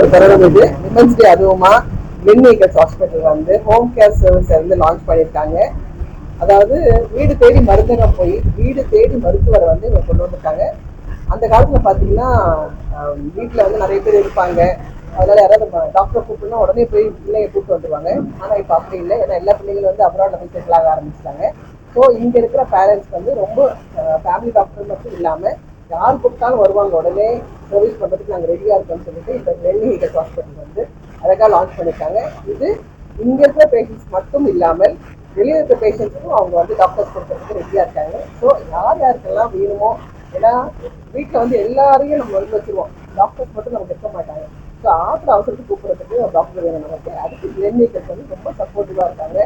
ஒரு தருணம் இது. விமன்ஸ் டே அதுவுமா மின்மேக்கர்ஸ் ஹாஸ்பிட்டல் வந்து ஹோம் கேர் சர்வீஸ் வந்து லான்ச் பண்ணியிருக்காங்க. அதாவது வீடு தேடி மருந்தகம் போய் வீடு தேடி மருத்துவரை வந்து இவங்க கொண்டு வந்திருக்காங்க. அந்த காலத்தில் பார்த்தீங்கன்னா வீட்டில் வந்து நிறைய பேர் இருப்பாங்க. அதனால யாராவது டாக்டரை கூப்பிட்டுனா உடனே போய் பிள்ளைங்க கூப்பிட்டு வந்துருவாங்க. ஆனால் இப்போ அப்படி இல்லை. ஏன்னா எல்லா பிள்ளைங்களும் வந்து அப்ராட்ல போய் செட்டில் ஆக ஆரம்பிச்சிட்டாங்க. ஸோ இங்கே இருக்கிற பேரண்ட்ஸ் வந்து ரொம்ப ஃபேமிலி டாக்டர் மட்டும் இல்லாமல் யார் கூப்பிட்டாலும் வருவாங்க. உடனே சர்வீஸ் பண்ணுறதுக்கு நாங்கள் ரெடியாக இருக்கோம்னு சொல்லிட்டு இப்போ கிளினிக்கல் ஹாஸ்பிட்டல் வந்து அழகாக லான்ச் பண்ணியிருக்காங்க. இது இங்கே இருக்கிற பேஷண்ட்ஸ் மட்டும் இல்லாமல் வெளியே இருக்க பேஷண்ட்ஸுக்கும் அவங்க வந்து டாக்டர்ஸ் கொடுக்கறதுக்கு ரெடியாக இருக்காங்க. ஸோ யார் யாருக்கெல்லாம் வேணுமோ, ஏன்னா வீட்டில் வந்து எல்லாரையும் நம்ம வந்து வச்சுருவோம், டாக்டர்ஸ் மட்டும் நமக்கு இருக்க மாட்டாங்க. ஸோ அவசரத்துக்கு கூப்பிட்றதுக்கு ஒரு டாக்டர் வேணும் நமக்கு. அதுக்கு கிளினிக்கல்ஸ் வந்து ரொம்ப சப்போர்ட்டிவாக இருக்காங்க.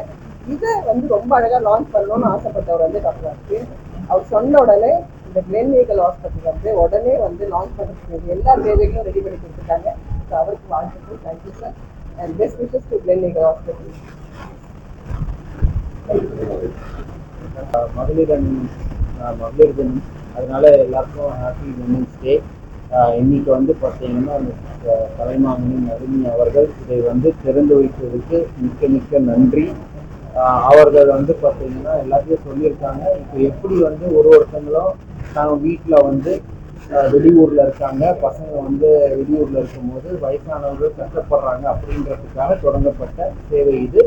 இதை வந்து ரொம்ப அழகாக லான்ச் பண்ணணும்னு ஆசைப்பட்டவர் வந்து டாக்டர் அஸ்வின். அவர் சொன்ன உடனே இந்த கிளினிக்கல் ஹாஸ்பிட்டல் வந்து உடனே வந்து லான்ச் பண்ணுறதுக்கு எல்லா தேவைகளும் ரெடி பண்ணி கொடுத்துருக்காங்க. ஸோ அவருக்கு வாழ்த்துக்கள். Thank you sir and best wishes to clinical hospital. மகளிர் தினம், அதனால எல்லாருக்கும் ஹாப்பி விமன்ஸ் டே. இன்னைக்கு வந்து பார்த்தீங்கன்னா தலைமாமணி நளினி அவர்கள் இதை வந்து திறந்து வைத்ததுக்கு மிக்க மிக்க நன்றி. அவர்கள் வந்து பார்த்தீங்கன்னா எல்லாத்தையும் சொல்லியிருக்காங்க. இப்போ எப்படி வந்து ஒருத்தங்களும் நாங்கள் வீட்டில் வந்து வெளியூரில் இருக்காங்க, பசங்க வந்து வெளியூரில் இருக்கும்போது வயசானவர்கள் கஷ்டப்படுறாங்க அப்படின்றதுக்காக தொடங்கப்பட்ட சேவை இது.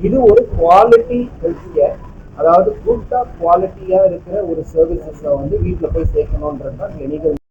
இது ஒரு குவாலிட்டி ஹெல்த் கேர், அதாவது குட்டா குவாலிட்டியாக இருக்கிற ஒரு சர்வீசஸை வந்து வீட்டில் போய் சேர்க்கணுன்றது தான் கிளினிக்கல்